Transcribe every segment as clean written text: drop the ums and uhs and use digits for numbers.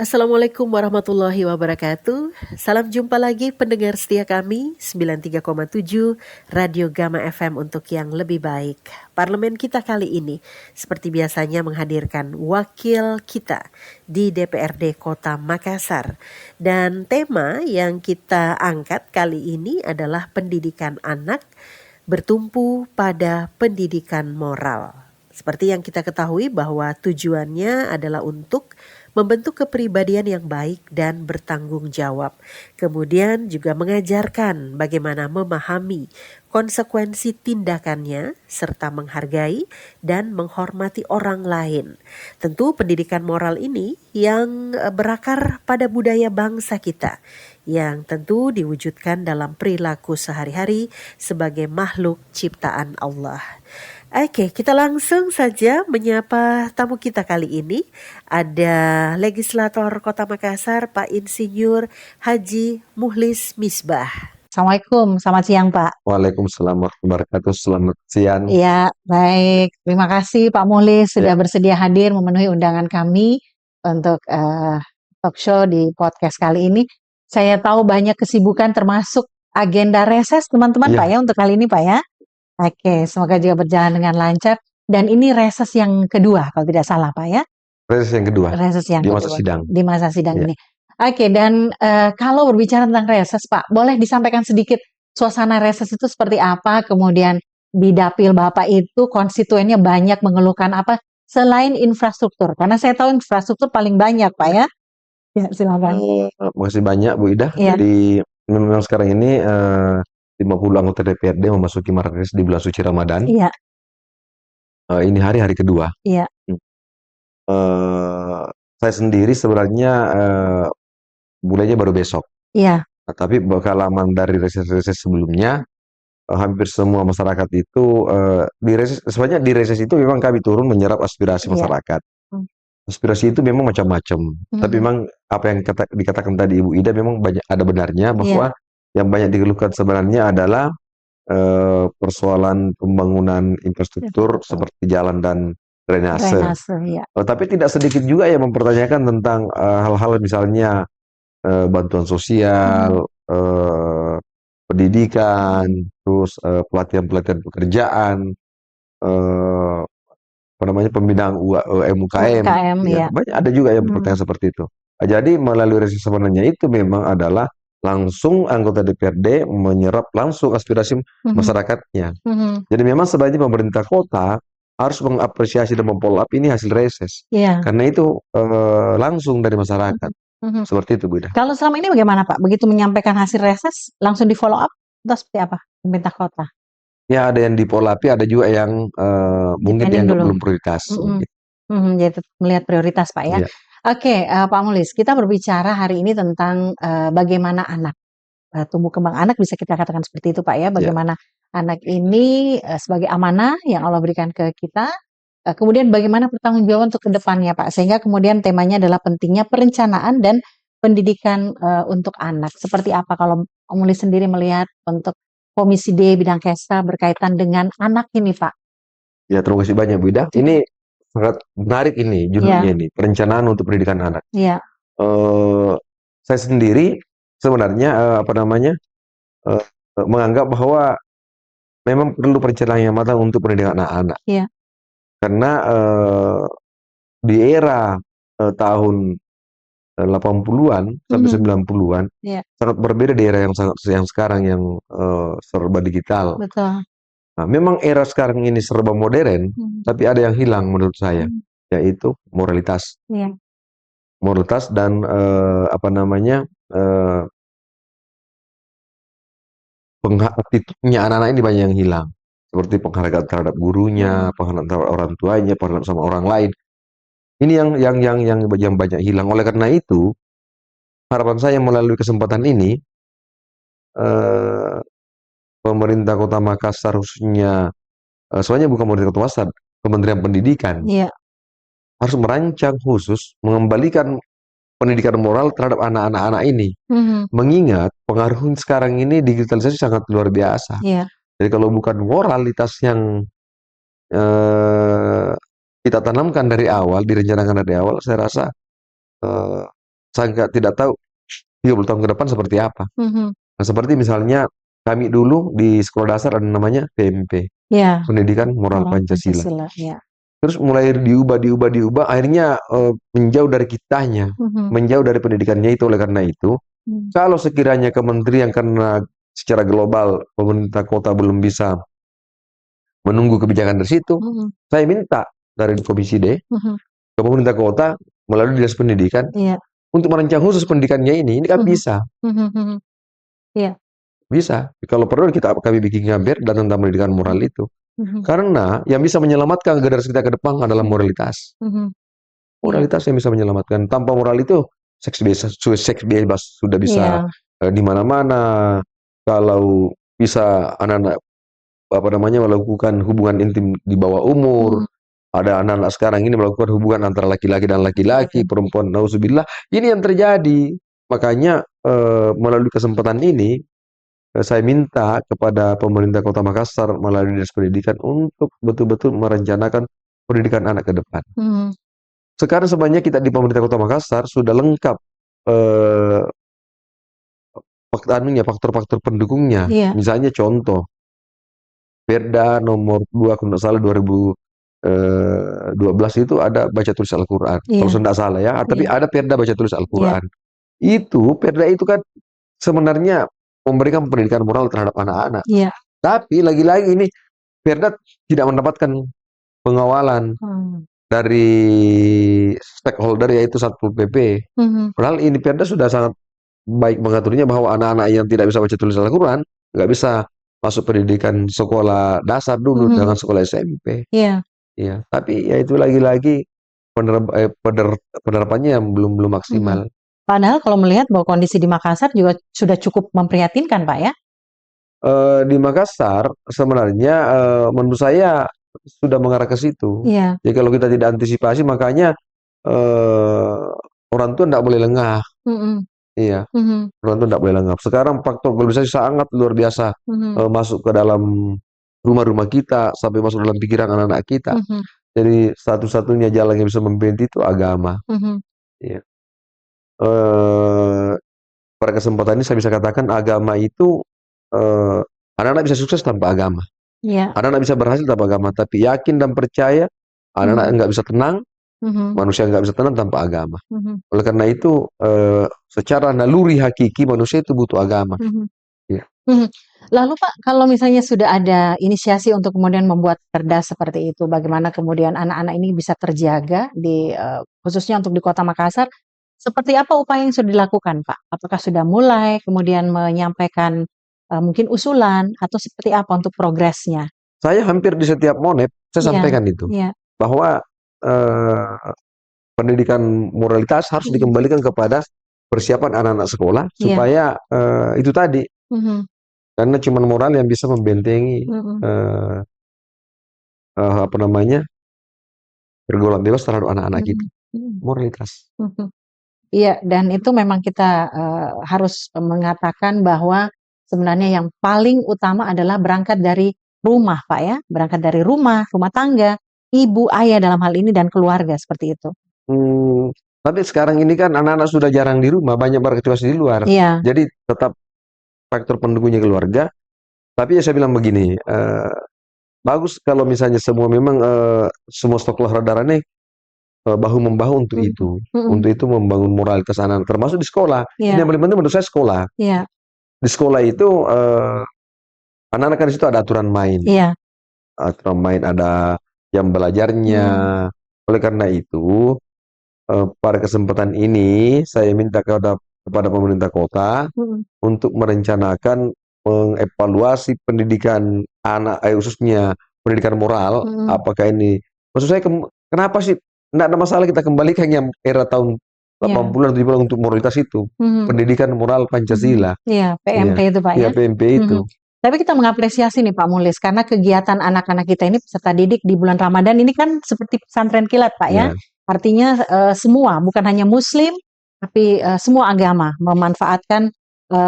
Assalamualaikum warahmatullahi wabarakatuh. Salam jumpa lagi pendengar setia kami 93,7 Radio Gama FM untuk yang lebih baik. Parlemen kita kali ini seperti biasanya menghadirkan wakil kita di DPRD Kota Makassar. Dan tema yang kita angkat kali ini adalah pendidikan anak bertumpu pada pendidikan moral. Seperti yang kita ketahui bahwa tujuannya adalah untuk membentuk kepribadian yang baik dan bertanggung jawab. Kemudian juga mengajarkan bagaimana memahami konsekuensi tindakannya serta menghargai dan menghormati orang lain. Tentu pendidikan moral ini yang berakar pada budaya bangsa kita yang tentu diwujudkan dalam perilaku sehari-hari sebagai makhluk ciptaan Allah. Oke, kita langsung saja menyapa tamu kita kali ini. Ada Legislator Kota Makassar, Pak Insinyur Haji Muhlis Misbah. Assalamualaikum, selamat siang Pak. Waalaikumsalam warahmatullahi wabarakatuh, selamat siang. Ya, baik. Terima kasih Pak Muhlis sudah bersedia hadir memenuhi undangan kami untuk talk show di podcast kali ini. Saya tahu banyak kesibukan termasuk agenda reses teman-teman Pak ya untuk kali ini Pak ya. Oke, semoga juga berjalan dengan lancar. Dan ini reses yang kedua kalau tidak salah Pak ya. Reses yang kedua. Reses yang di kedua. masa sidang. Di masa sidang ini. Oke, dan kalau berbicara tentang reses Pak, boleh disampaikan sedikit suasana reses itu seperti apa? Kemudian di dapil Bapak itu konstituennya banyak mengeluhkan apa? Selain infrastruktur, karena saya tahu infrastruktur paling banyak Pak ya. Ya, silakan. Makasih banyak Bu Ida. Iya. Jadi memang sekarang ini 50 anggota DPRD memasuki masa reses di bulan suci Ramadan. Iya. Ini hari kedua. Iya. Saya sendiri sebenarnya mulainya baru besok. Iya. Tapi pengalaman dari reses-reses sebelumnya, hampir semua masyarakat itu sebenarnya di reses itu memang kami turun menyerap aspirasi masyarakat. Aspirasi itu memang macam-macam. Tapi memang apa yang dikatakan tadi Ibu Ida memang banyak ada benarnya bahwa yang banyak dikeluhkan sebenarnya adalah persoalan pembangunan infrastruktur seperti jalan dan drainase. Tapi tidak sedikit juga yang mempertanyakan tentang hal-hal misalnya bantuan sosial, pendidikan, terus pelatihan-pelatihan pekerjaan, pembinaan UMKM. Banyak ada juga yang bertanya seperti itu. Jadi melalui reses sebenarnya itu memang adalah langsung anggota DPRD menyerap langsung aspirasi masyarakatnya. Jadi memang sebenarnya pemerintah kota harus mengapresiasi dan memfollow up ini hasil reses. Karena itu langsung dari masyarakat. Seperti itu Bu Ida. Kalau selama ini bagaimana Pak? Begitu menyampaikan hasil reses langsung di follow up atau seperti apa pemerintah kota? Ya ada yang di follow up, ada juga yang mungkin dianggap belum prioritas. Jadi melihat prioritas Pak ya. Oke, Pak Muhlis, kita berbicara hari ini tentang bagaimana anak tumbuh kembang anak, bisa kita katakan seperti itu Pak ya. Bagaimana anak ini sebagai amanah yang Allah berikan ke kita. Kemudian bagaimana pertanggungjawaban untuk ke depannya Pak. Sehingga kemudian temanya adalah pentingnya perencanaan dan pendidikan untuk anak. Seperti apa kalau Pak Muhlis sendiri melihat untuk Komisi D bidang Kesa berkaitan dengan anak ini Pak? Ya, terima kasih banyak Bu Ida. Ini sangat menarik ini judulnya ini, perencanaan untuk pendidikan anak. Saya sendiri sebenarnya menganggap bahwa memang perlu perencanaan yang matang untuk pendidikan anak-anak. Karena di era tahun 80-an sampai 90-an sangat berbeda di era yang sekarang yang serba digital. Betul. Nah, memang era sekarang ini serba modern, tapi ada yang hilang menurut saya, yaitu moralitas. Moralitas dan attitude-nya anak-anak ini banyak yang hilang. Seperti penghargaan terhadap gurunya, penghargaan terhadap orang tuanya, penghargaan sama orang lain. Ini yang banyak hilang. Oleh karena itu, harapan saya melalui kesempatan ini, pemerintah Kota Makassar khususnya, soalnya bukan pemerintah Kota Makassar, Kementerian Pendidikan harus merancang khusus mengembalikan pendidikan moral terhadap anak-anak ini. Mengingat pengaruh sekarang ini digitalisasi sangat luar biasa. Jadi kalau bukan moralitas yang kita tanamkan dari awal, direncanakan dari awal, saya rasa sangat tidak tahu 30 tahun ke depan seperti apa. Nah, seperti misalnya kami dulu di sekolah dasar ada namanya PMP, Ya, Pendidikan Moral moral Pancasila. Pancasila. Ya. Terus mulai diubah, akhirnya menjauh dari kitanya, menjauh dari pendidikannya itu. Oleh karena itu, kalau sekiranya kementerian karena secara global pemerintah kota belum bisa menunggu kebijakan dari situ, saya minta dari Komisi D ke pemerintah kota melalui Dinas Pendidikan Iya. untuk merancang khusus pendidikannya ini kan bisa. Iya. Bisa. Kalau perlu kami bikin gambar dan tentang pendidikan moral itu. Karena yang bisa menyelamatkan generasi kita ke depan adalah moralitas. Moralitas yang bisa menyelamatkan. Tanpa moral itu seks bebas sudah bisa di mana-mana. Kalau bisa anak-anak melakukan hubungan intim di bawah umur. Ada anak-anak sekarang ini melakukan hubungan antara laki-laki dan laki-laki, perempuan, nauzubillah. Ini yang terjadi. Makanya melalui kesempatan ini saya minta kepada pemerintah Kota Makassar melalui Dinas Pendidikan untuk betul-betul merencanakan pendidikan anak ke depan. Sekarang sebenarnya kita di pemerintah Kota Makassar sudah lengkap faktor-faktor pendukungnya. Misalnya contoh, Perda nomor 2 kalau tidak salah 2012 itu ada baca tulis Al-Quran. Kalau tidak salah ya, tapi ada Perda baca tulis Al-Quran. Itu Perda itu kan sebenarnya memberikan pendidikan moral terhadap anak-anak. Tapi lagi-lagi ini Perda tidak mendapatkan pengawalan dari stakeholder yaitu Satpol PP. Padahal ini Perda sudah sangat baik mengaturnya bahwa anak-anak yang tidak bisa baca tulis Al-Quran nggak bisa masuk pendidikan sekolah dasar dulu dengan sekolah SMP. Iya. Tapi ya itu lagi-lagi penerapannya yang belum maksimal. Padahal kalau melihat bahwa kondisi di Makassar juga sudah cukup memprihatinkan, Pak ya? Di Makassar sebenarnya menurut saya sudah mengarah ke situ. Jadi kalau kita tidak antisipasi, makanya orang tua tidak boleh lengah. Iya, orang tua tidak boleh lengah. Sekarang faktor globalisasi sangat luar biasa masuk ke dalam rumah-rumah kita, sampai masuk dalam pikiran anak-anak kita. Jadi satu-satunya jalan yang bisa membenci itu agama. Iya. Pada kesempatan ini saya bisa katakan agama itu anak-anak bisa sukses tanpa agama. Anak-anak bisa berhasil tanpa agama, tapi yakin dan percaya anak-anak nggak bisa tenang, manusia nggak bisa tenang tanpa agama. Oleh karena itu secara naluri hakiki manusia itu butuh agama. Lalu Pak, kalau misalnya sudah ada inisiasi untuk kemudian membuat perda seperti itu, bagaimana kemudian anak-anak ini bisa terjaga di khususnya untuk di Kota Makassar? Seperti apa upaya yang sudah dilakukan, Pak? Apakah sudah mulai kemudian menyampaikan mungkin usulan atau seperti apa untuk progresnya? Saya hampir di setiap Monep saya sampaikan itu bahwa pendidikan moralitas harus dikembalikan kepada persiapan anak-anak sekolah supaya itu tadi. Karena cuma moral yang bisa membentengi pergaulan bebas terhadap anak-anak kita. Moralitas. Iya, dan itu memang kita harus mengatakan bahwa sebenarnya yang paling utama adalah berangkat dari rumah, Pak ya. Berangkat dari rumah tangga, ibu, ayah dalam hal ini dan keluarga seperti itu. Tapi sekarang ini kan anak-anak sudah jarang di rumah, banyak beraktivitas di luar. Jadi tetap faktor pendukungnya keluarga. Tapi ya saya bilang begini, bagus kalau misalnya memang semua sekolah radarannya bahu-membahu untuk itu. Untuk itu membangun moralitas anak-anak, termasuk di sekolah. Ini yang paling penting menurut saya sekolah. Di sekolah itu anak-anak kan di situ ada aturan main. Aturan main, ada jam belajarnya. Oleh karena itu pada kesempatan ini saya minta kepada pemerintah kota untuk merencanakan mengevaluasi pendidikan anak, khususnya pendidikan moral. Apakah ini, maksud saya kenapa sih tidak ada masalah kita kembalikan yang era tahun 80-an 70-an untuk moralitas itu, pendidikan moral Pancasila. PMP itu Pak ya. PMP itu. Tapi kita mengapresiasi nih Pak Mulis, karena kegiatan anak-anak kita ini peserta didik di bulan Ramadan ini kan seperti pesantren kilat Pak ya. Artinya semua, bukan hanya Muslim, tapi semua agama memanfaatkan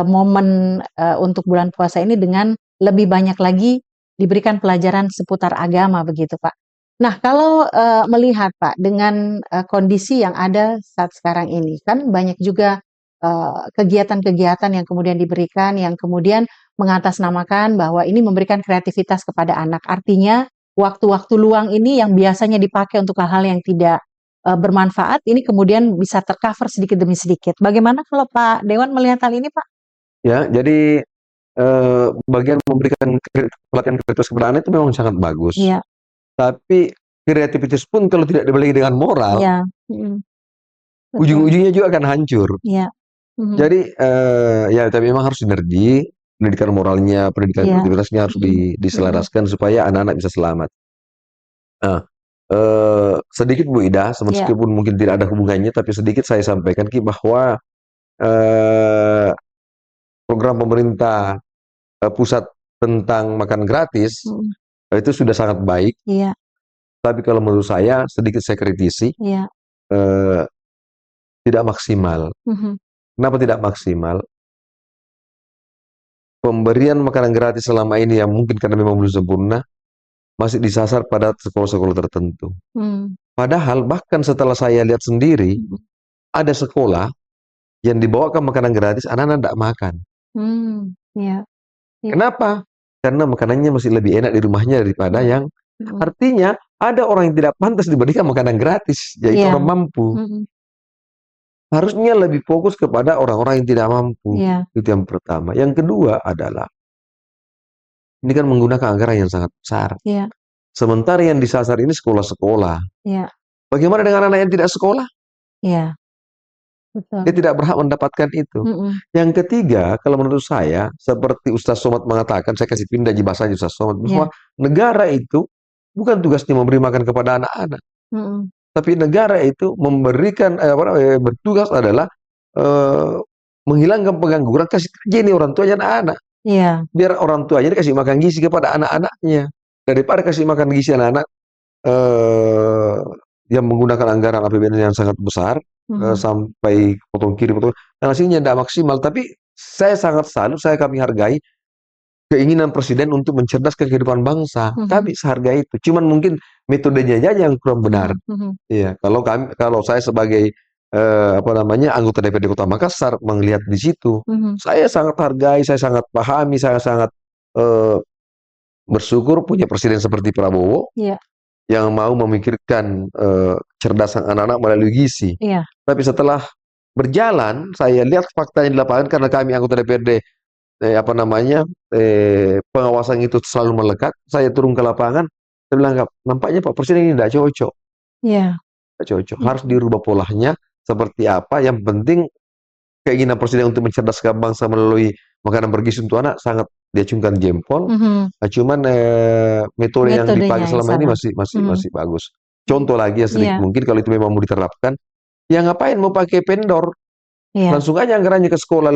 momen untuk bulan puasa ini dengan lebih banyak lagi diberikan pelajaran seputar agama begitu Pak. Nah, kalau melihat Pak dengan kondisi yang ada saat sekarang ini, kan banyak juga kegiatan-kegiatan yang kemudian diberikan, yang kemudian mengatasnamakan bahwa ini memberikan kreativitas kepada anak. Artinya waktu-waktu luang ini yang biasanya dipakai untuk hal-hal yang tidak bermanfaat, ini kemudian bisa tercover sedikit demi sedikit. Bagaimana kalau Pak Dewan melihat hal ini, Pak? Ya, jadi bagian memberikan pelatihan kreativitas kepada anak itu memang sangat bagus. Iya, Tapi kreativitas pun kalau tidak dibeli dengan moral, iya, betul. ujung-ujungnya juga akan hancur. Iya, Jadi ya tapi memang harus sinergi, pendidikan moralnya, pendidikan iya, kreativitasnya harus diselaraskan supaya anak-anak bisa selamat. Nah, sedikit Bu Ida, iya, meskipun mungkin tidak ada hubungannya, tapi sedikit saya sampaikan Ki bahwa eh, program pemerintah pusat tentang makan gratis itu sudah sangat baik. iya, Tapi kalau menurut saya sedikit saya kritisi, iya, eh, tidak maksimal. mhm, Kenapa tidak maksimal? Pemberian makanan gratis selama ini yang mungkin karena memang belum sempurna, masih disasar pada sekolah-sekolah tertentu. mmm, Padahal bahkan setelah saya lihat sendiri, mhm, ada sekolah yang dibawakan makanan gratis, anak-anak tidak makan. iya, iya, Kenapa? Karena makanannya masih lebih enak di rumahnya daripada mhm, yang mhm, artinya ada orang yang tidak pantas diberikan makanan gratis, yaitu iya, orang mampu. mhm, Harusnya lebih fokus kepada orang-orang yang tidak mampu. iya, Itu yang pertama. Yang kedua adalah, ini kan menggunakan anggaran yang sangat besar. iya, Sementara yang disasar ini sekolah-sekolah. iya, Bagaimana dengan anak yang tidak sekolah? iya, Dia betul, tidak berhak mendapatkan itu. mhm, Yang ketiga, kalau menurut saya, seperti Ustaz Somad mengatakan, saya kasih pindah di bahasanya Ustaz Somad, iya, bahwa negara itu bukan tugasnya memberi makan kepada anak-anak. mhm, Tapi negara itu memberikan, bertugas adalah eh, menghilangkan pengangguran, kasih kerja ini orang tuanya anak-anak. iya, Biar orang tuanya dikasih makan gizi kepada anak-anaknya. Daripada kasih makan gizi anak-anak eh, yang menggunakan anggaran APBN yang sangat besar, mhm, sampai potong kiri, potong, dan hasilnya tidak maksimal. Tapi saya sangat salut, kami hargai keinginan presiden untuk mencerdaskan kehidupan bangsa. mhm, Kami sehargai itu. Cuman mungkin metodenya aja yang kurang benar. mhm, mhm, Iya, kalau saya sebagai apa namanya anggota DPD Kota Makassar melihat di situ, mhm, saya sangat hargai, saya sangat pahami, saya sangat eh, bersyukur punya presiden seperti Prabowo iya, yang mau memikirkan kecerdasan anak-anak melalui gizi. iya, Tapi setelah berjalan, saya lihat faktanya di lapangan karena kami anggota DPRD apa namanya pengawasan itu selalu melekat. Saya turun ke lapangan, saya bilang, nampaknya Pak Presiden ini tidak cocok. iya, Tidak cocok. Harus mhm, dirubah polanya seperti apa. Yang penting keinginan Presiden untuk mencerdaskan bangsa melalui makanan bergizi untuk anak sangat diacungkan jempol. mhm, Nah, cuman metode yang metodenya dipakai yang selama ini salah, masih masih mhm, masih bagus. Contoh lagi ya sedikit iya, mungkin kalau itu memang mau diterapkan, ya ngapain mau pakai vendor? iya, Langsung aja anggarannya ke sekolah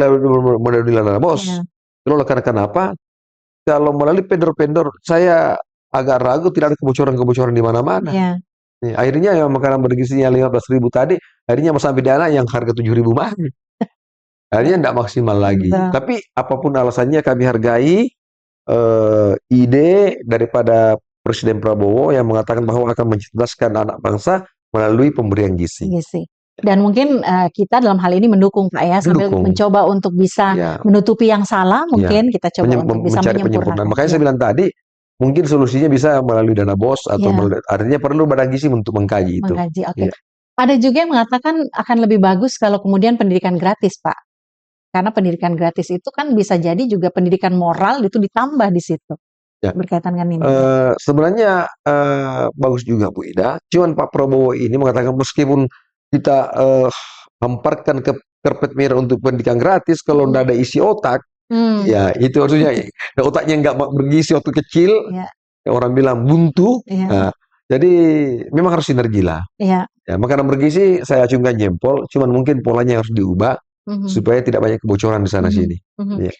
melalui Dana Bos. iya, Lalu karena kenapa? Kalau melalui vendor-vendor, saya agak ragu tidak ada kebocoran-kebocoran di mana-mana. iya, Nih, akhirnya yang makanan bergizinya 15.000 tadi, akhirnya mau sampai dana yang harga 7.000 mahal. Akhirnya tidak maksimal lagi. betul, Tapi apapun alasannya kami hargai ide daripada Presiden Prabowo yang mengatakan bahwa akan mencerdaskan anak bangsa melalui pemberian gizi. iya sih. Dan mungkin kita dalam hal ini mendukung Pak ya, sambil Mendukung, mencoba untuk bisa ya, menutupi yang salah, ya, mungkin kita coba untuk bisa mencari penyempurnaan. menyempurnakan. Makanya Iya, saya bilang tadi, mungkin solusinya bisa melalui dana bos atau iya, artinya perlu badan gizi untuk mengkaji itu. mengkaji. Oke. Iya. Ada juga yang mengatakan akan lebih bagus kalau kemudian pendidikan gratis, Pak. Karena pendidikan gratis itu kan bisa jadi juga pendidikan moral itu ditambah di situ. Ya. Berkaitan dengan ini. Sebenarnya bagus juga Bu Ida. Cuman Pak Prabowo ini mengatakan meskipun kita hamparkan ke karpet merah untuk pendidikan gratis, kalau tidak ada isi otak, Hmm, ya itu harusnya otaknya nggak bergizi waktu kecil, iya, orang bilang buntu. iya, Nah, jadi memang harus sinergi lah. iya, Ya, makanan bergizi saya acungkan jempol, cuman mungkin polanya harus diubah mhm, supaya tidak banyak kebocoran di sana mhm, sini. mhm. Ya.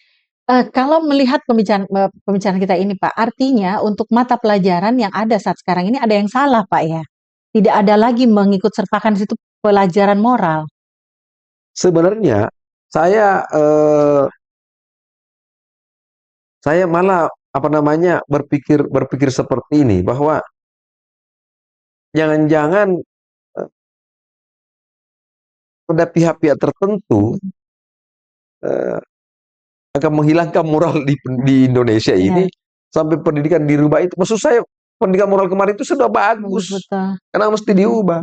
Kalau melihat pembicaraan kita ini Pak, artinya untuk mata pelajaran yang ada saat sekarang ini ada yang salah Pak ya? Tidak ada lagi mengikut sertakan di situ pelajaran moral. Sebenarnya saya saya malah apa namanya berpikir seperti ini bahwa jangan-jangan ada pihak-pihak tertentu akan menghilangkan moral di Indonesia ini sampai pendidikan dirubah itu. Maksud saya pendidikan moral kemarin itu sudah bagus. Betul. Karena mesti diubah.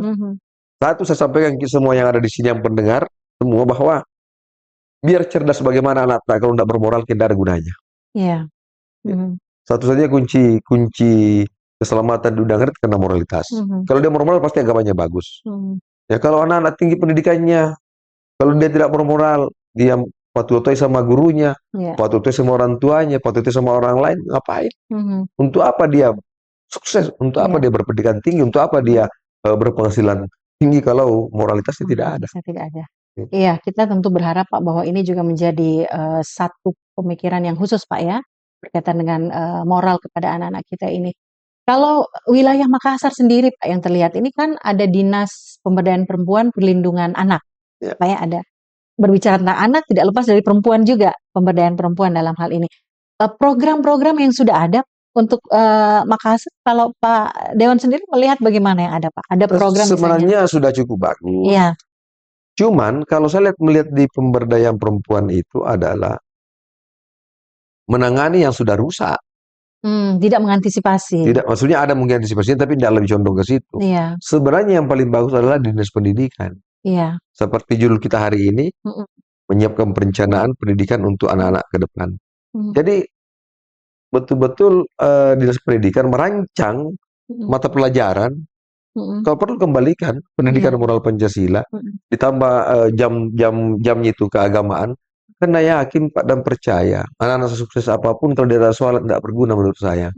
Satu saya sampaikan ke semua yang ada di sini yang pendengar semua bahwa biar cerdas bagaimana anak kalau tidak bermoral tidak ada gunanya. Iya. Satu saja kunci keselamatan di undangan itu karena moralitas. Kalau dia bermoral pasti agamanya bagus. Ya kalau anak-anak tinggi pendidikannya, kalau dia tidak bermoral, dia patuh-patuh sama gurunya, patuh-patuh sama orang tuanya, patuh-patuh sama orang lain, ngapain? Untuk apa dia sukses? Untuk apa dia berpendidikan tinggi? Untuk apa dia berpenghasilan tinggi kalau moralitasnya tidak ada? Tidak ada. Iya, kita tentu berharap Pak bahwa ini juga menjadi satu pemikiran yang khusus Pak ya, berkaitan dengan moral kepada anak-anak kita ini. Kalau wilayah Makassar sendiri Pak yang terlihat ini kan ada Dinas Pemberdayaan Perempuan Perlindungan Anak, Pak ya ada. Berbicara tentang anak tidak lepas dari perempuan juga, pemberdayaan perempuan dalam hal ini. Program-program yang sudah ada untuk Makassar, kalau Pak Dewan sendiri melihat bagaimana yang ada Pak? Ada program sebenarnya misalnya? Sudah cukup bagus. Iya. Cuman kalau saya melihat di pemberdayaan perempuan itu adalah menangani yang sudah rusak. Tidak mengantisipasi. Tidak, maksudnya ada mungkin antisipasinya tapi tidak lebih condong ke situ. Iya. Sebenarnya yang paling bagus adalah dinas pendidikan. Iya. Seperti judul kita hari ini, menyiapkan perencanaan pendidikan untuk anak-anak ke depan. Jadi betul-betul dinas pendidikan merancang mata pelajaran. Kalau perlu kembalikan pendidikan moral Pancasila, ditambah jamnya itu keagamaan. Karena yakin Pak dan percaya anak-anak sukses apapun kalau dia ada sholat tidak berguna menurut saya.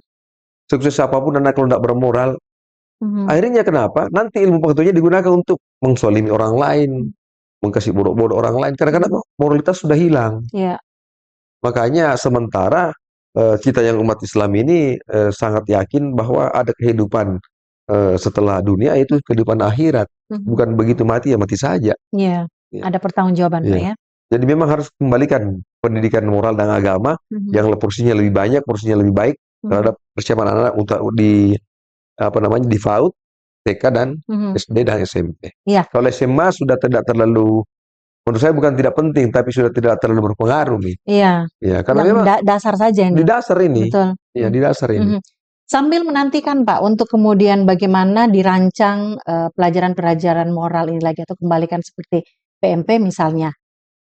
Sukses apapun anak kalau tidak bermoral, akhirnya kenapa? Nanti ilmu pengetahuannya digunakan untuk mengsolimi orang lain, mengkasih bodoh-bodoh orang lain. Karena moralitas sudah hilang. Iya. Makanya sementara kita yang umat Islam ini sangat yakin bahwa ada kehidupan setelah dunia, itu kehidupan akhirat. Bukan begitu mati ya mati saja. Iya. Ada pertanggungjawaban Pak ya. Jadi memang harus kembalikan pendidikan moral dan agama yang porsinya lebih banyak, porsinya lebih baik terhadap persiapan anak-anak untuk di FAUD, TK dan SD dan SMP. Iya. Kalau SMA sudah tidak terlalu, menurut saya bukan tidak penting, tapi sudah tidak terlalu berpengaruh nih. Iya. Ya, karena memang dasar saja ini. Di dasar ini. Betul. Ya, di dasar ini. Sambil menantikan Pak untuk kemudian bagaimana dirancang pelajaran-pelajaran moral ini lagi atau kembalikan seperti PMP misalnya.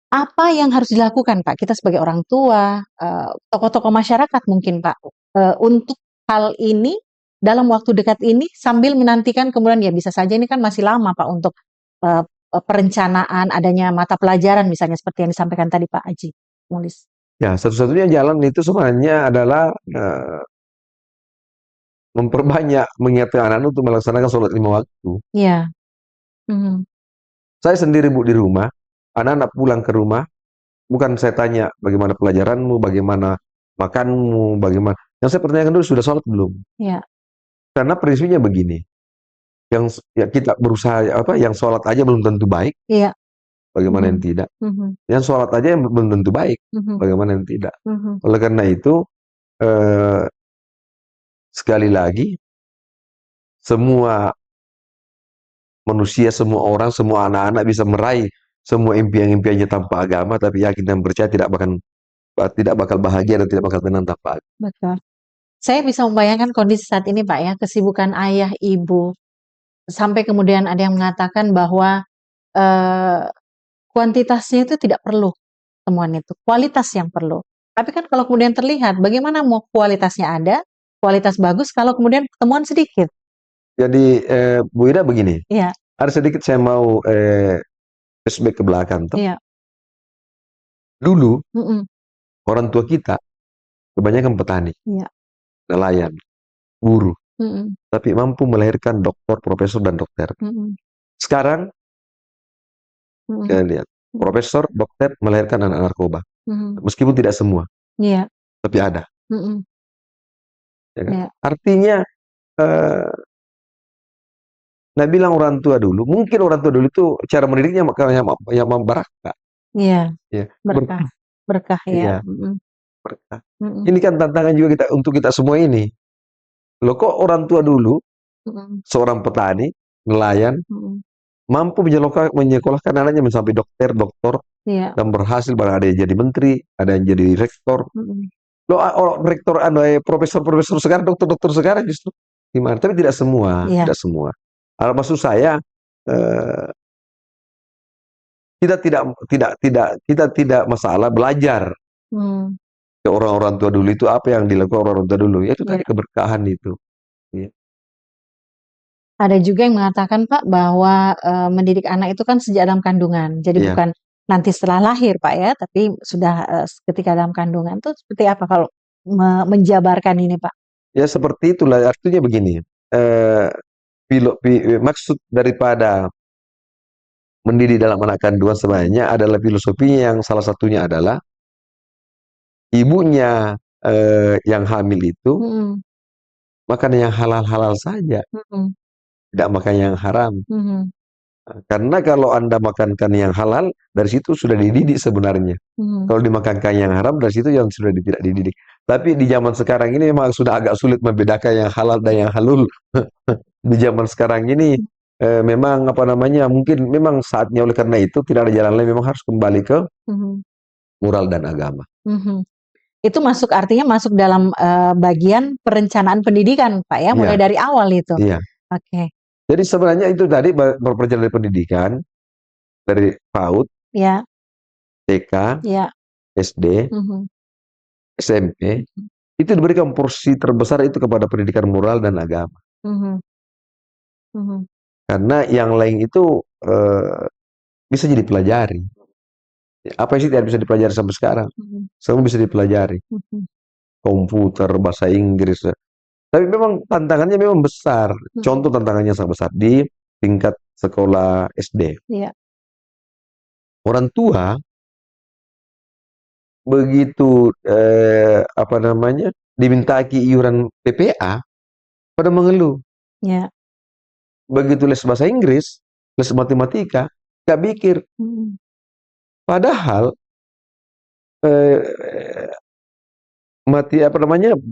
Apa yang harus dilakukan Pak? Kita sebagai orang tua, tokoh-tokoh masyarakat mungkin Pak, untuk hal ini dalam waktu dekat ini sambil menantikan kemudian ya bisa saja ini kan masih lama Pak untuk perencanaan adanya mata pelajaran misalnya seperti yang disampaikan tadi Pak Aji Mulis. Ya, satu-satunya jalan itu sebenarnya adalah memperbanyak mengingatkan anak-anak untuk melaksanakan sholat 5 waktu. Iya. Saya sendiri Bu di rumah, anak-anak pulang ke rumah, bukan saya tanya bagaimana pelajaranmu, bagaimana makanmu, bagaimana. Yang saya pertanyakan dulu, sudah sholat belum? Iya. Karena prinsipnya begini, yang kita berusaha yang sholat aja belum tentu baik. Iya. Bagaimana yang tidak? Yang sholat aja yang belum tentu baik. Bagaimana yang tidak? Oleh karena itu, sekali lagi, semua manusia, semua orang, semua anak-anak bisa meraih semua impian-impiannya tanpa agama, tapi yakin dan percaya tidak bakal bahagia dan tidak bakal tenang tanpa agama. Betul. Saya bisa membayangkan kondisi saat ini Pak ya, kesibukan ayah, ibu, sampai kemudian ada yang mengatakan bahwa kuantitasnya itu tidak perlu temuan itu, kualitas yang perlu. Tapi kan kalau kemudian terlihat, bagaimana mau kualitasnya ada, kualitas bagus, kalau kemudian temuan sedikit. Jadi Bu Ida begini, ada sedikit saya mau flashback ke belakang. Iya. Dulu orang tua kita kebanyakan petani, nelayan, buruh, tapi mampu melahirkan dokter, profesor dan dokter. Sekarang kita lihat profesor, dokter melahirkan anak narkoba, meskipun tidak semua, tapi ada. Ya kan? Artinya nah bilang orang tua dulu, mungkin orang tua dulu itu cara mendidiknya yang membarakah. Iya. Berkah ya. Berkah. Ini kan tantangan juga untuk kita semua ini. Loh kok orang tua dulu seorang petani, nelayan, mampu menyekolahkan anaknya sampai doktor, Iya. dan berhasil, bahkan ada yang jadi menteri, ada yang jadi rektor. Loh, rektor, profesor sekarang, dokter sekarang justru gimana? Tapi tidak semua, Iya. tidak semua. Maksud saya, kita tidak masalah belajar ke orang-orang tua dulu. Itu apa yang dilakukan orang-orang tua dulu? Ya itu tadi Iya. keberkahan itu. Iya. Ada juga yang mengatakan Pak bahwa mendidik anak itu kan sejak dalam kandungan. Jadi Iya. bukan nanti setelah lahir Pak ya, tapi sudah ketika dalam kandungan itu seperti apa kalau menjabarkan ini Pak? Ya seperti itulah, artinya begini. Maksud daripada mendidik dalam anak kandungan sebenarnya adalah filosofinya, yang salah satunya adalah ibunya yang hamil itu makan yang halal-halal saja, tidak makan yang haram. Karena kalau Anda makankan yang halal, dari situ sudah dididik sebenarnya. Kalau dimakankan yang haram, dari situ yang sudah tidak dididik. Tapi di zaman sekarang ini memang sudah agak sulit membedakan yang halal dan yang halul. Di zaman sekarang ini memang mungkin memang saatnya, oleh karena itu tidak ada jalan lain, memang harus kembali ke moral dan agama. Itu artinya masuk dalam bagian perencanaan pendidikan Pak ya, mulai dari awal itu. Iya. Oke. Jadi sebenarnya itu tadi berpelajari dari pendidikan, dari PAUD, Ya. TK, Ya. SD, SMP, itu diberikan porsi terbesar itu kepada pendidikan moral dan agama. Karena yang lain itu bisa jadi pelajari. Apa sih tidak bisa dipelajari sampai sekarang? Semua bisa dipelajari. Komputer, bahasa Inggris. Tapi memang tantangannya memang besar. Contoh tantangannya sangat besar di tingkat sekolah SD. Iya. Orang tua begitu dimintai iuran PPA, pada mengeluh. Ya. Begitu les bahasa Inggris, les matematika, nggak mikir. Padahal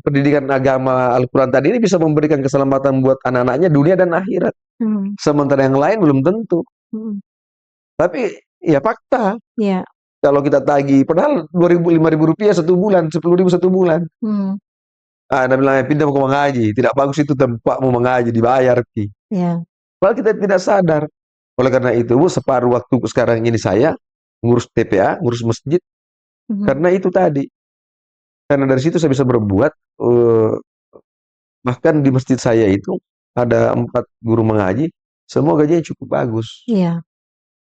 pendidikan agama Al-Quran tadi ini bisa memberikan keselamatan buat anak-anaknya dunia dan akhirat. Sementara yang lain belum tentu. Tapi ya fakta. Iya. Kalau kita tagih, padahal 2.000, 5.000 rupiah satu bulan, 10.000 satu bulan. Anda bilang pindah mau mengaji, tidak bagus itu tempatmu mengaji, dibayar ki. Iya. Padahal kita tidak sadar. Oleh karena itu, separuh waktu sekarang ini saya ngurus TPA, ngurus masjid, karena itu tadi. Karena dari situ saya bisa berbuat, bahkan di masjid saya itu ada 4 guru mengaji, semua gajinya cukup bagus. Iya.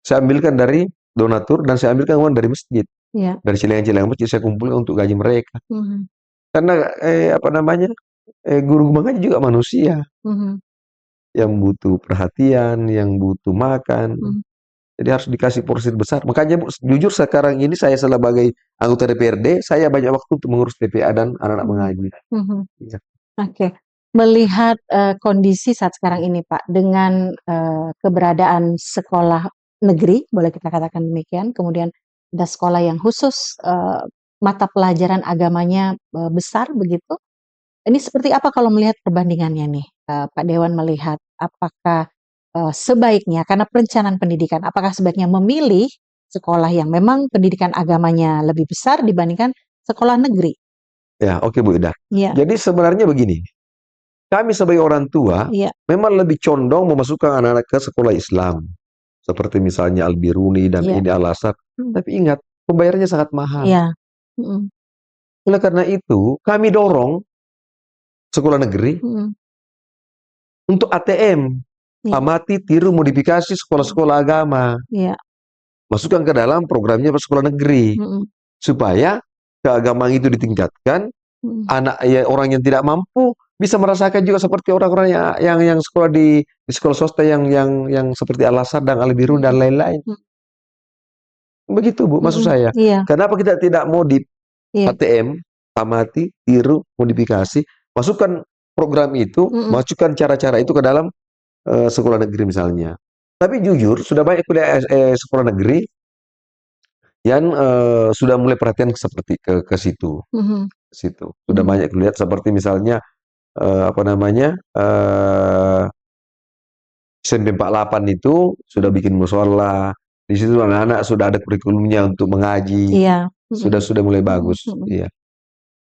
Saya ambilkan dari donatur dan saya ambilkan uang dari masjid. Iya. Dari celengan-celengan masjid saya kumpulkan untuk gaji mereka. Karena guru mengaji juga manusia yang butuh perhatian, yang butuh makan. Jadi harus dikasih porsi besar. Makanya Bu, jujur sekarang ini saya sebagai anggota DPRD, saya banyak waktu untuk mengurus TPA dan anak-anak mengaji. Ya. Oke. Melihat kondisi saat sekarang ini Pak, dengan keberadaan sekolah negeri, boleh kita katakan demikian, kemudian ada sekolah yang khusus mata pelajaran agamanya besar begitu. Ini seperti apa kalau melihat perbandingannya nih, Pak Dewan, melihat apakah sebaiknya, karena perencanaan pendidikan, apakah sebaiknya memilih sekolah yang memang pendidikan agamanya lebih besar dibandingkan sekolah negeri? Ya, oke Bu Ida. Ya. Jadi sebenarnya begini, kami sebagai orang tua memang lebih condong memasukkan anak-anak ke sekolah Islam, seperti misalnya Al-Biruni dan ini Al-Azhar. Tapi ingat, pembayarannya sangat mahal. Oleh karena itu, kami dorong sekolah negeri untuk ATM. Amati, tiru, modifikasi sekolah-sekolah agama. Masukkan ke dalam programnya sekolah negeri. Supaya keagamaan itu ditingkatkan, orang yang tidak mampu bisa merasakan juga seperti orang-orang yang sekolah di sekolah swasta yang seperti Al-Azhar dan Al-Birun dan lain-lain. Begitu Bu, maksud saya. Kenapa kita tidak modif ATM, amati, tiru, modifikasi, masukkan program itu, masukkan cara-cara itu ke dalam sekolah negeri misalnya. Tapi jujur, sudah banyak kuliah sekolah negeri yang sudah mulai perhatian seperti ke situ. Sudah banyak kuliah seperti misalnya apa namanya, SMP 48 itu sudah bikin musola. Di situ anak-anak sudah ada kurikulumnya untuk mengaji. Iya. Sudah mulai bagus. Iya.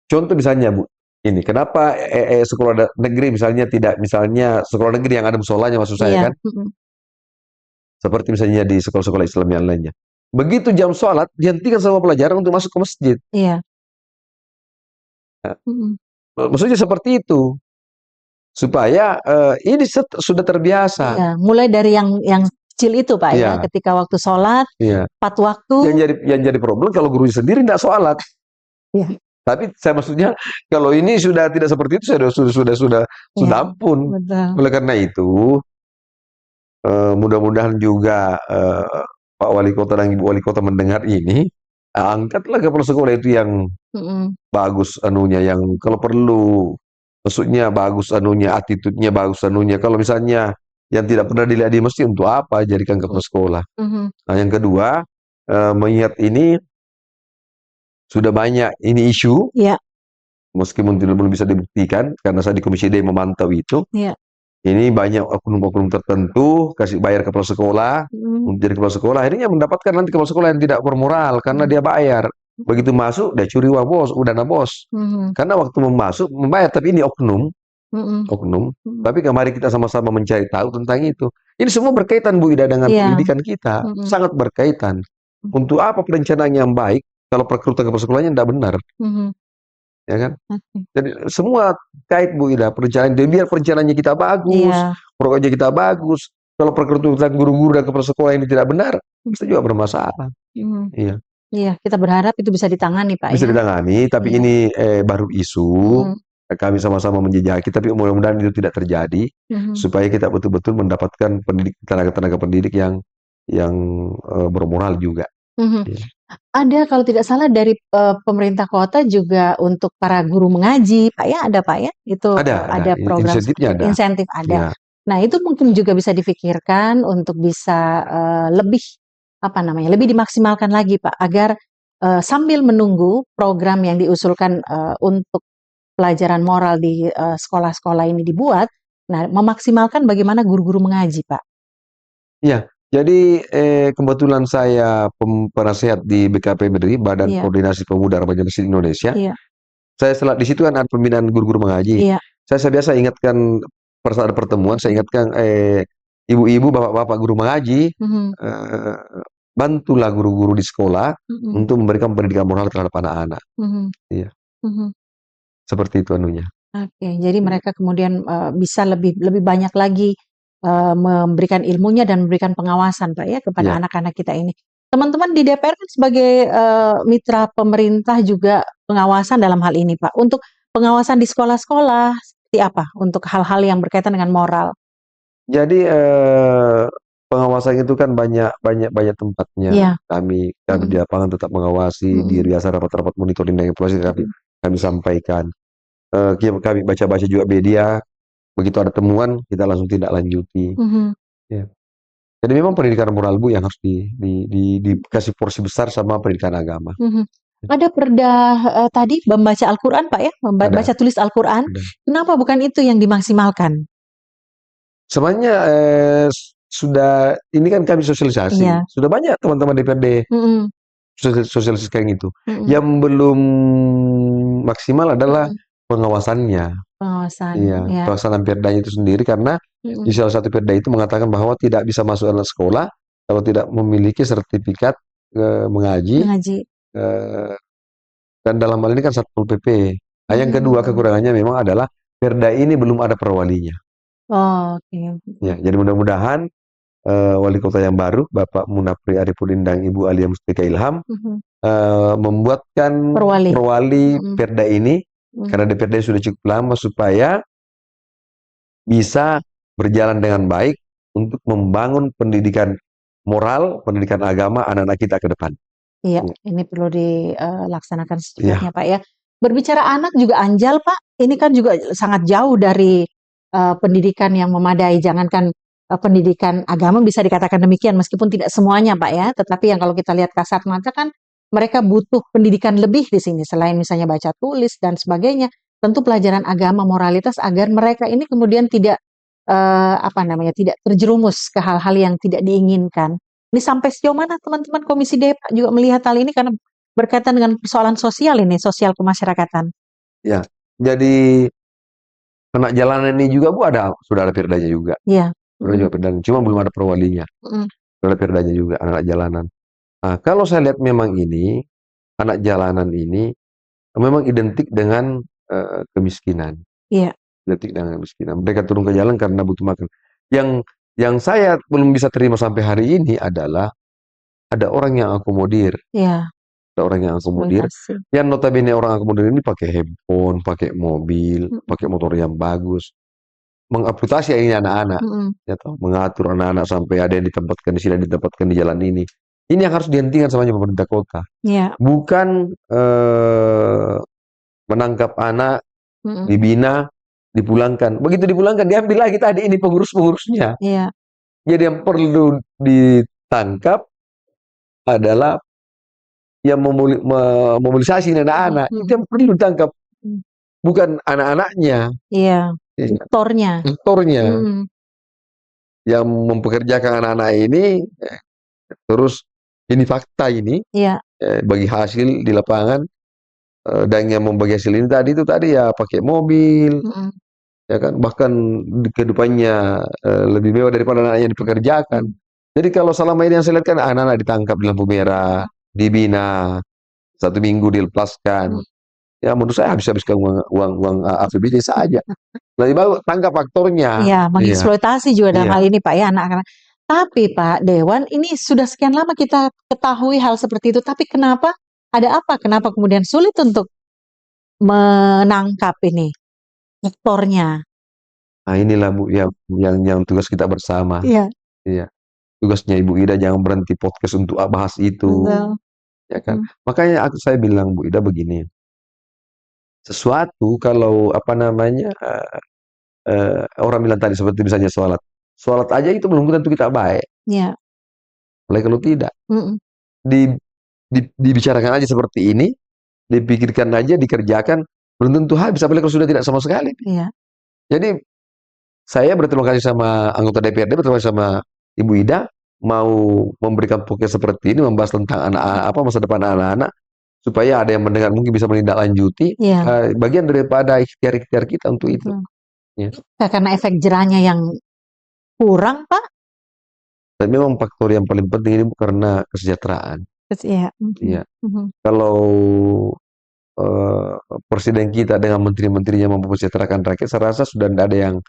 Contoh misalnya Bu, ini kenapa sekolah negeri misalnya tidak, misalnya sekolah negeri yang ada musolanya maksud saya Iya. kan, seperti misalnya di sekolah-sekolah Islam yang lainnya. Begitu jam sholat, dihentikan semua pelajaran untuk masuk ke masjid. Iya. Maksudnya seperti itu. Supaya ini sudah terbiasa. Iya, mulai dari yang kecil itu Pak ya, Iya. ketika waktu sholat, Iya. 4 waktu. Yang jadi problem kalau gurunya sendiri tidak sholat. Iya. Tapi saya maksudnya kalau ini sudah tidak seperti itu, sudah Iya, ampun. betul. Oleh karena itu mudah-mudahan juga Pak Wali Kota dan Ibu Wali Kota mendengar ini, angkatlah kepala sekolah itu yang bagus anunya, yang kalau perlu maksudnya bagus anunya, attitude-nya bagus anunya. Kalau misalnya yang tidak pernah dilihat di masjid, untuk apa jadikan kepala sekolah? Nah, yang kedua, mengingat ini sudah banyak ini isu, Iya. meskipun belum bisa dibuktikan karena saya di Komisi D memantau itu. Iya. Ini banyak oknum-oknum tertentu kasih bayar kepala sekolah untuk jadi kepala sekolah, akhirnya mendapatkan nanti kepala sekolah yang tidak bermoral karena dia bayar. Begitu masuk dia curi uang bos, dana bos. Karena waktu masuk membayar, tapi ini oknum. Tapi kemarin kita sama-sama mencari tahu tentang itu. Ini semua berkaitan Bu Ida dengan pendidikan kita, sangat berkaitan. Untuk apa perencanaan yang baik kalau perekrutan kepala sekolahnya tidak benar? Ya kan? Jadi semua kait Bu Ida, perencanaan. Biar perencanaannya kita bagus, programnya kita bagus. Kalau perekrutan guru-guru dan kepala sekolah ini tidak benar, kita juga bermasalah. Iya. Iya, kita berharap itu bisa ditangani Pak. Bisa ditangani, tapi ini baru isu. Kami sama-sama menjejaki, tapi mudah-mudahan itu tidak terjadi, supaya kita betul-betul mendapatkan tenaga-tenaga pendidik yang bermoral juga. Ada kalau tidak salah dari pemerintah kota juga untuk para guru mengaji, Pak ya, ada Pak ya? Itu ada program insentifnya ada. Insentif ada. Ya. Nah, itu mungkin juga bisa difikirkan untuk bisa lebih lebih dimaksimalkan lagi Pak, agar sambil menunggu program yang diusulkan untuk pelajaran moral di sekolah-sekolah ini dibuat, nah memaksimalkan bagaimana guru-guru mengaji Pak. Iya. Jadi kebetulan saya penasehat di BKPMDRI, Badan Koordinasi Pemuda Remaja Masjid Indonesia. Saya di situ kan ada pembinaan guru-guru mengaji. Saya biasa ingatkan pada saat pertemuan, saya ingatkan ibu-ibu, bapak-bapak guru mengaji, bantulah guru-guru di sekolah untuk memberikan pendidikan moral terhadap anak-anak. Iya. Seperti itu anunya. Oke, jadi mereka kemudian bisa lebih banyak lagi memberikan ilmunya dan memberikan pengawasan Pak ya kepada anak-anak kita ini. Teman-teman di DPR kan sebagai mitra pemerintah juga pengawasan dalam hal ini Pak. Untuk pengawasan di sekolah-sekolah seperti apa untuk hal-hal yang berkaitan dengan moral? Jadi pengawasan itu kan banyak tempatnya. Kami di lapangan tetap mengawasi, di biasa rapat-rapat monitoring dan evaluasi kami sampaikan. Kami baca-baca juga media. Begitu ada temuan, kita langsung tindak lanjuti. Ya. Jadi memang pendidikan moral Bu yang harus dikasih porsi besar sama pendidikan agama. Ada perda tadi membaca Al-Quran Pak ya, membaca tulis Al-Quran. Kenapa bukan itu yang dimaksimalkan? Sebenarnya sudah, ini kan kami sosialisasi. Sudah banyak teman-teman DPRD sosialisasikan itu. Yang belum maksimal adalah pengawasannya. Pelaksanaan perdanya itu sendiri, karena di salah satu perda itu mengatakan bahwa tidak bisa masuk anak sekolah kalau tidak memiliki sertifikat mengaji. Dan dalam hal ini kan Satpol PP. Nah, yang kedua kekurangannya memang adalah perda ini belum ada perwalinya. Ya, jadi mudah-mudahan wali kota yang baru, Bapak Munafri Arifudin dan Ibu Alia Mustika Ilham membuatkan perwali perda ini. Karena DPRD sudah cukup lama, supaya bisa berjalan dengan baik untuk membangun pendidikan moral, pendidikan agama anak-anak kita ke depan. Iya, ini perlu dilaksanakan secepatnya Pak ya. Berbicara anak juga Anjal Pak, ini kan juga sangat jauh dari pendidikan yang memadai. Jangankan pendidikan agama bisa dikatakan demikian, meskipun tidak semuanya Pak ya. Tetapi yang kalau kita lihat kasat mata kan mereka butuh pendidikan lebih di sini, selain misalnya baca tulis dan sebagainya. tentu pelajaran agama, moralitas agar mereka ini kemudian tidak tidak terjerumus ke hal-hal yang tidak diinginkan. Ini sampai sejauh mana teman-teman Komisi D Pak juga melihat hal ini karena berkaitan dengan persoalan sosial ini, sosial kemasyarakatan. Ya, jadi anak jalanan ini juga Bu sudah ada perdanya juga. Iya. Sudah juga perdanya, cuma belum ada perwalinya. Sudah ada perdanya juga anak jalanan. Nah, kalau saya lihat memang ini anak jalanan ini memang identik dengan kemiskinan. Iya. Identik dengan kemiskinan. Mereka turun ke jalan karena butuh makan. Yang saya belum bisa terima sampai hari ini adalah ada orang yang akomodir. Iya. Ada orang yang akomodir. Yang notabene orang akomodir ini pakai handphone, pakai mobil, pakai motor yang bagus. Mengeksploitasi ini anak-anak. Ya toh, mengatur anak-anak sampai ada yang ditempatkan di sini, ditempatkan di jalan ini. Ini yang harus dihentikan sama pemerintah kota. Iya. Bukan menangkap anak, dibina, dipulangkan. Begitu dipulangkan, diambil lagi tadi ini pengurus-pengurusnya. Iya. Jadi yang perlu ditangkap adalah yang memobilisasi anak-anak. Itu yang perlu ditangkap. Bukan anak-anaknya. Iya. Aktornya. Yang mempekerjakan anak-anak ini, terus ini fakta ini, bagi hasil di lapangan, dan yang membagi hasil ini tadi ya pakai mobil, ya kan, bahkan kehidupannya lebih mewah daripada anak yang dipekerjakan. Jadi kalau selama ini yang saya lihat kan anak-anak ditangkap di lampu merah, dibina, 1 minggu dilepaskan. Ya menurut saya habis-habiskan uang APBD saja. Lebih bagus tangkap aktornya. Iya, mengeksploitasi juga dalam hal ini Pak ya anak-anak. Tapi Pak Dewan, ini sudah sekian lama kita ketahui hal seperti itu, tapi kenapa Kenapa kemudian sulit untuk menangkap ini aktornya? Nah inilah Bu yang tugas kita bersama. Iya. Tugasnya Ibu Ida jangan berhenti podcast untuk bahas itu. Betul. Ya kan? Makanya saya bilang Bu Ida begini. Sesuatu kalau orang bilang tadi seperti misalnya sholat aja itu belum tentu kita baik. Iya. Apalagi kalau tidak. Dibicarakan aja seperti ini, dipikirkan aja, dikerjakan, belum tentu habis, apalagi kalau sudah tidak sama sekali. Iya. Jadi saya berterima kasih sama anggota DPRD, berterima kasih sama Ibu Ida mau memberikan podcast seperti ini, membahas tentang masa depan anak-anak, supaya ada yang mendengar mungkin bisa menindaklanjuti. Bagian daripada ikhtiar-ikhtiar kita untuk itu. Karena efek jerahnya yang kurang Pak. Dan memang faktor yang paling penting ini karena kesejahteraan. Iya. Kalau presiden kita dengan menteri-menterinya mampu mensejahterakan rakyat, saya rasa sudah tidak ada yang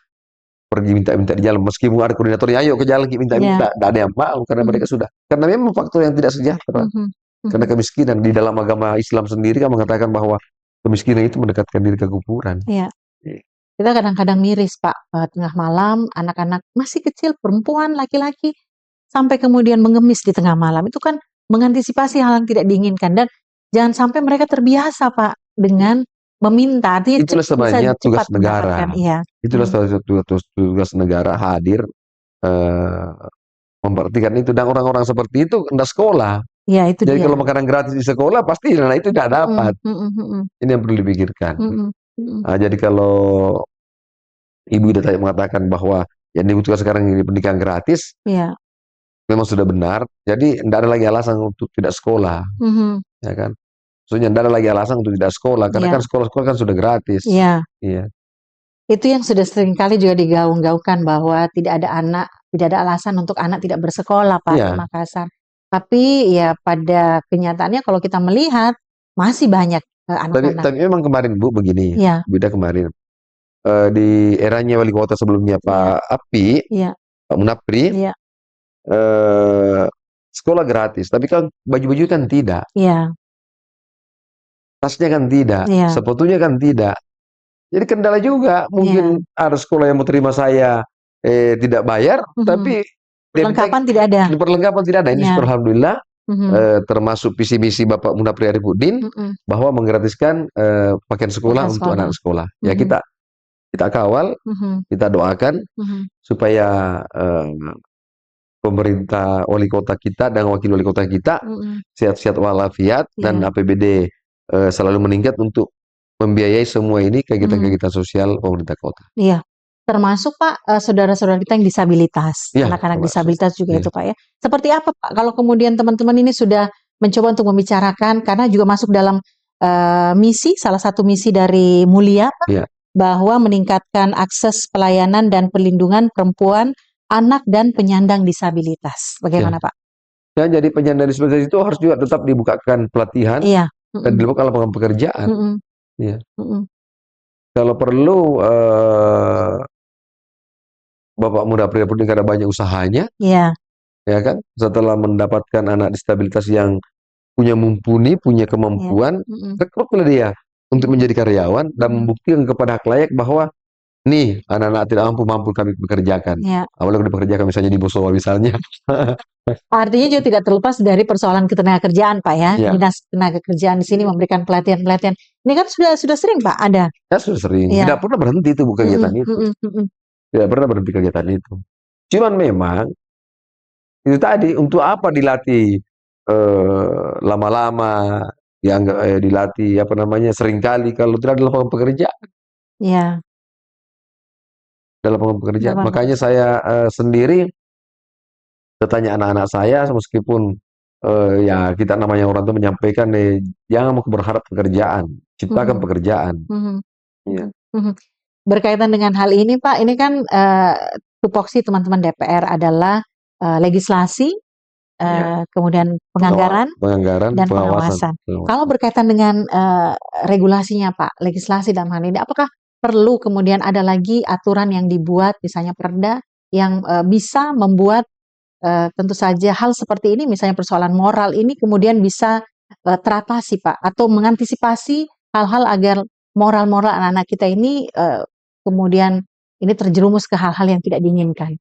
pergi minta-minta di jalan. Meskipun ada koordinatornya, ayo ke jalan minta-minta, tidak ada yang mau karena mereka sudah. Karena memang faktor yang tidak sejahtera. Karena kemiskinan di dalam agama Islam sendiri kan mengatakan bahwa kemiskinan itu mendekatkan diri ke kuburan. Iya. Kita kadang-kadang miris Pak, tengah malam anak-anak masih kecil, perempuan, laki-laki sampai kemudian mengemis di tengah malam. Itu kan mengantisipasi hal yang tidak diinginkan dan jangan sampai mereka terbiasa Pak dengan meminta. Itulah sebenarnya tugas negara. Itulah salah satu tugas negara hadir memperhatikan itu, dan orang-orang seperti itu hendak sekolah. Itu jadi dia. Kalau makanan gratis di sekolah pasti anak itu tidak dapat. Ini yang perlu dipikirkan. Jadi kalau Ibu Ida tadi mengatakan bahwa yang dibutuhkan sekarang ini pendidikan gratis, memang sudah benar. Jadi tidak ada lagi alasan untuk tidak sekolah, ya kan? Maksudnya tidak ada lagi alasan untuk tidak sekolah karena kan sekolah-sekolah kan sudah gratis. Iya. Itu yang sudah seringkali juga digaung-gaungkan bahwa tidak ada alasan untuk anak tidak bersekolah Pak di Makassar. Tapi ya pada kenyataannya kalau kita melihat masih banyak anak-anak. Tapi memang kemarin Bu begini, beda kemarin di eranya wali kota sebelumnya Pak Api, Pak Munapri, sekolah gratis, tapi kan baju-baju kan tidak, tasnya kan tidak, sepatunya kan tidak. Jadi kendala juga, mungkin ada sekolah yang mau terima saya tidak bayar, tapi perlengkapan tidak ada. Perlengkapan tidak ada. Ini alhamdulillah termasuk visi misi Bapak Munapri Arifudin bahwa menggratiskan pakaian sekolah untuk anak sekolah. Ya kita kawal, kita doakan supaya pemerintah wali kota kita dan wakil wali kota kita sehat-sehat walafiat dan APBD selalu meningkat untuk membiayai semua ini kegiatan-kegiatan sosial pemerintah kota. Iya, termasuk Pak, saudara-saudara kita yang disabilitas, Iya, anak-anak termasuk. disabilitas juga Iya. itu Pak ya. Seperti apa Pak kalau kemudian teman-teman ini sudah mencoba untuk membicarakan karena juga masuk dalam misi, salah satu misi dari Mulia Pak, Iya. bahwa meningkatkan akses pelayanan dan perlindungan perempuan, anak dan penyandang disabilitas. Bagaimana Pak? Ya, jadi penyandang disabilitas itu harus juga tetap dibukakan pelatihan Iya. dan dibuka lapangan pekerjaan. Iya. Kalau perlu Bapak Muda Pria Putih ada banyak usahanya, Iya. ya kan? Setelah mendapatkan anak disabilitas yang punya mumpuni, punya kemampuan, rekrutlah dia untuk menjadi karyawan dan membuktikan kepada halayak bahwa nih anak-anak tidak mampu kami bekerjakan. Iya. Awalnya dipekerjakan misalnya di Bosowa misalnya. Artinya juga tidak terlepas dari persoalan ketenagakerjaan Pak ya. Iya. Dinas Ketenagakerjaan di sini memberikan pelatihan-pelatihan. Ini kan sudah sering Pak ada. Ya sudah sering. Iya. Tidak pernah berhenti itu kegiatan itu. Tidak pernah berhenti kegiatan itu. Cuman memang itu tadi untuk apa dilatih lama-lama, yang dilatih apa namanya seringkali kalau tidak ada lapangan pekerjaan. Iya. Dalam lapangan pekerjaan. Lapangan Makanya saya sendiri bertanya anak-anak saya meskipun ya kita namanya orang tua menyampaikan jangan mau berharap pekerjaan, ciptakan pekerjaan. Iya. Berkaitan dengan hal ini Pak, ini kan tupoksi teman-teman DPR adalah legislasi, kemudian penganggaran dan pengawasan. Kalau berkaitan dengan regulasinya Pak, legislasi dalam hal ini, apakah perlu kemudian ada lagi aturan yang dibuat, misalnya perda, yang bisa membuat tentu saja hal seperti ini, misalnya persoalan moral ini kemudian bisa teratasi Pak, atau mengantisipasi hal-hal agar moral-moral anak-anak kita ini kemudian ini terjerumus ke hal-hal yang tidak diinginkan.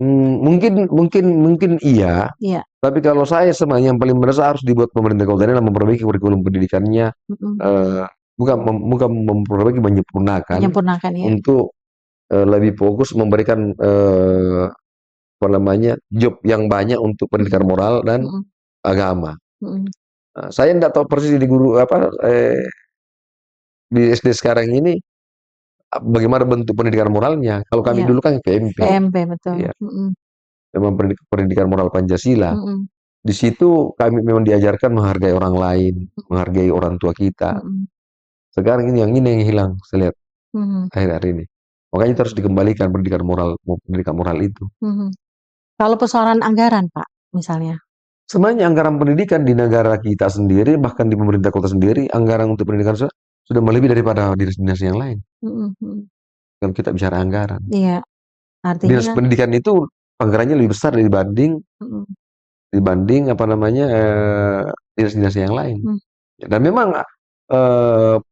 Mungkin iya. Iya. Tapi kalau saya sebenarnya yang paling mendesak harus dibuat pemerintah kota ini adalah memperbaiki kurikulum pendidikannya, bukan memperbaiki, menyempurnakan ya. untuk lebih fokus memberikan apa namanya job yang banyak untuk pendidikan moral dan agama. Saya tidak tahu persis di guru di SD sekarang ini bagaimana bentuk pendidikan moralnya. Kalau kami dulu kan PMP. PMP betul. Ya. Memang pendidikan moral Pancasila. Di situ kami memang diajarkan menghargai orang lain, menghargai orang tua kita. Sekarang ini yang hilang, saya lihat akhir-akhir ini. Makanya itu harus dikembalikan pendidikan moral itu. Kalau persoalan anggaran Pak, misalnya? Sebenarnya anggaran pendidikan di negara kita sendiri, bahkan di pemerintah kota sendiri, anggaran untuk pendidikan sudah melebihi daripada dinas-dinas yang lain. Kalau kita bicara anggaran. Iya. Artinya dinas pendidikan itu anggarannya lebih besar dibanding apa namanya dinas-dinas yang lain. Dan memang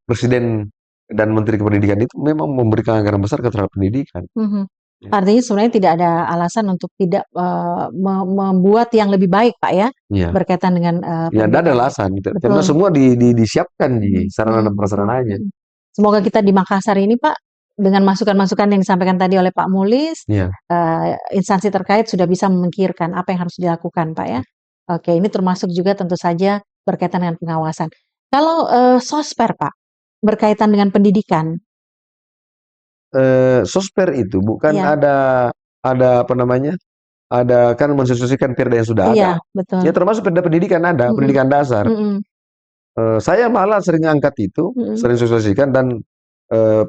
Presiden dan Menteri Pendidikan itu memang memberikan anggaran besar ke terhadap pendidikan. Artinya sebenarnya tidak ada alasan untuk tidak membuat yang lebih baik Pak ya, berkaitan dengan ya, tidak ada alasan. Karena semua disiapkan di sarana dan prasarananya. Semoga kita di Makassar ini Pak, dengan masukan-masukan yang disampaikan tadi oleh Pak Mulis, instansi terkait sudah bisa memikirkan apa yang harus dilakukan Pak ya. Oke, ini termasuk juga tentu saja berkaitan dengan pengawasan. Kalau sosper Pak, berkaitan dengan pendidikan. Sosper itu bukan ada apa namanya, ada kan mensesuaikan perda yang sudah ada. Betul. Ya termasuk perda pendidikan ada, pendidikan dasar. Saya malah sering angkat itu, sering sosialisasikan dan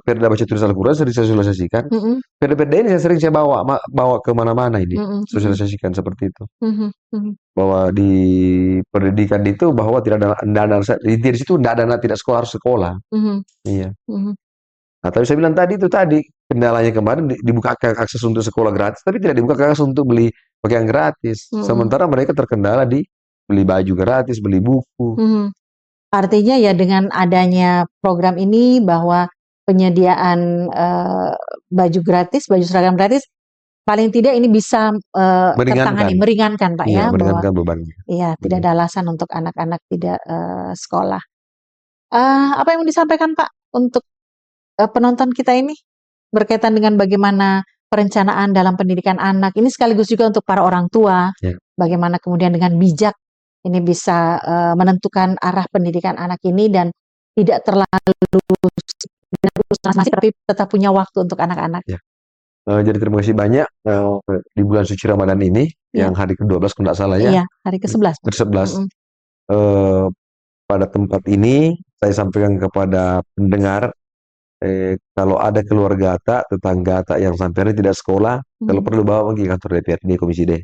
perda baca tulis Al-Quran sering saya sosialisasikan. Perda-perda ini saya bawa ke mana-mana ini, sosialisasikan seperti itu. Bahwa di pendidikan itu bahwa tidak ada di situ tidak ada anak tidak sekolah harus sekolah. Iya. Nah, tapi saya bilang tadi kendalanya kemarin dibuka akses untuk sekolah gratis, tapi tidak dibuka akses untuk beli pakaian gratis. Sementara mereka terkendala di beli baju gratis, beli buku. Artinya ya dengan adanya program ini bahwa penyediaan baju gratis, baju seragam gratis, paling tidak ini bisa meringankan Pak ya, meringankan bebannya. Iya, tidak ada alasan untuk anak-anak tidak sekolah. Apa yang mau disampaikan Pak untuk penonton kita ini berkaitan dengan bagaimana perencanaan dalam pendidikan anak ini sekaligus juga untuk para orang tua, bagaimana kemudian dengan bijak ini bisa menentukan arah pendidikan anak ini dan tidak terlalu masing-masing, tapi tetap punya waktu untuk anak-anak. Ya. Jadi terima kasih banyak di bulan suci Ramadan ini, yang hari ke-12 kalau tidak salah ya, Iya, hari ke-11. ke-11. Pada tempat ini saya sampaikan kepada pendengar, kalau ada keluarga Atak, tetangga Atak yang sampai hari tidak sekolah, kalau perlu bawa pergi kantor DPRD Komisi D.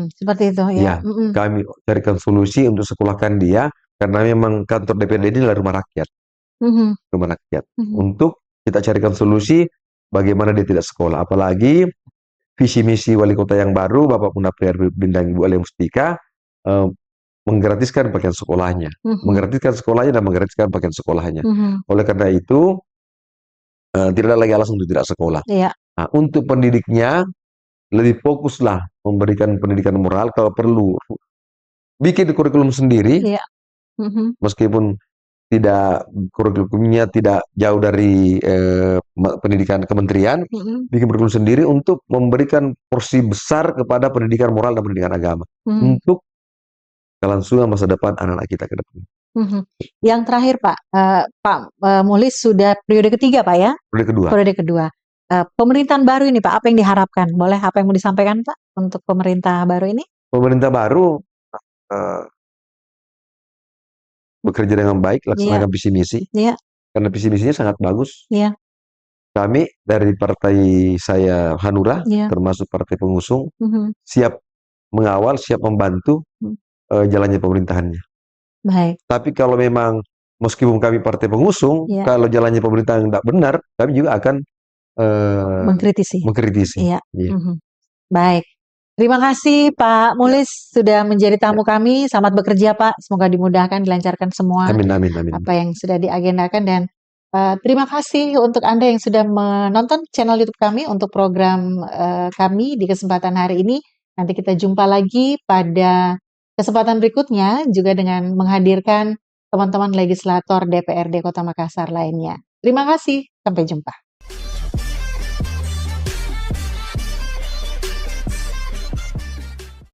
Seperti itu ya. Ya, kami carikan solusi untuk sekolahkan dia, karena memang kantor DPRD ini adalah rumah rakyat. Rumah rakyat. Untuk kita carikan solusi bagaimana dia tidak sekolah. Apalagi visi misi wali kota yang baru, Bapak Munapriar Bintang Ibu Alia Mustika, menggratiskan pakaian sekolahnya. Menggratiskan sekolahnya dan menggratiskan pakaian sekolahnya. Oleh karena itu, tidak ada lagi alasan untuk tidak sekolah. Nah, untuk pendidiknya, lebih fokuslah memberikan pendidikan moral, kalau perlu bikin kurikulum sendiri, meskipun tidak kurikulumnya tidak jauh dari pendidikan kementerian, bikin kurikulum sendiri untuk memberikan porsi besar kepada pendidikan moral dan pendidikan agama, untuk kelangsungan masa depan anak-anak kita ke depan. Yang terakhir Pak, Pak Mulis sudah periode ketiga Pak ya? Periode kedua. Pemerintahan baru ini Pak, apa yang diharapkan? Boleh apa yang mau disampaikan Pak untuk pemerintah baru ini? Pemerintah baru bekerja dengan baik, laksanakan visi misi, karena visi misinya sangat bagus. Kami dari partai saya Hanura, termasuk partai pengusung, siap mengawal, siap membantu jalannya pemerintahannya. Baik. Tapi kalau memang meskipun kami partai pengusung, kalau jalannya pemerintahan tidak benar, kami juga akan mengkritisi. Baik. Terima kasih Pak Mulis sudah menjadi tamu kami. Selamat bekerja Pak. Semoga dimudahkan, dilancarkan semua apa yang sudah diagendakan. Dan terima kasih untuk Anda yang sudah menonton channel YouTube kami untuk program kami di kesempatan hari ini. Nanti kita jumpa lagi pada kesempatan berikutnya juga dengan menghadirkan teman-teman legislator DPRD Kota Makassar lainnya. Terima kasih. Sampai jumpa.